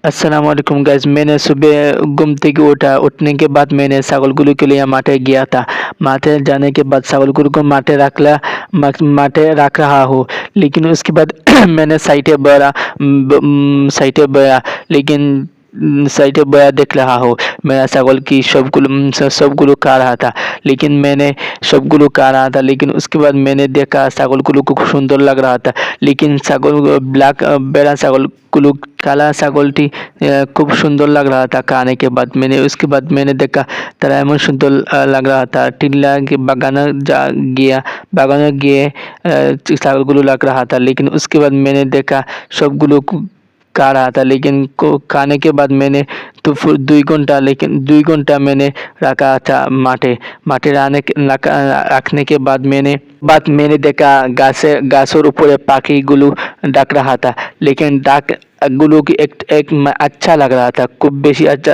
अस्सलाम वालेकुम गाइस। मैंने सुबह घूम থেকে उठने के बाद मैंने ছাগলগুলো के लिए माठे गया था। माठे जाने के बाद ছাগলগুলো को माठे रख रहा हूँ, लेकिन उसके बाद मैंने साइटे बया, लेकिन साइटे बया देख रहा हूँ। मेरा ছাগল की सबগুলো खा रहा था, लेकिन मैंने सबগুলো खा रहा था, लेकिन उसके बाद मैंने देखा ছাগলগুলো को खूब सुंदर लग रहा था, लेकिन बेड़ा ছাগলগুলো काला ছাগলটি खूब सुंदर लग रहा था खाने के बाद। उसके बाद मैंने देखा তারা এমন সুন্দর लग रहा था। টিল্লা बागाने गए ছাগলগুলো लग रहा था, लेकिन उसके बाद मैंने देखा सबগুলো खा रहा था, लेकिन खाने के बाद मैंने तो फिर 2 घंटा मैंने रखा था माठे रखने के बाद मैंने देखा गाछের উপরে পাখিগুলো ডাক रहा था, लेकिन डाक गुलो की एक अच्छा लग रहा था, खूब बेशी अच्छा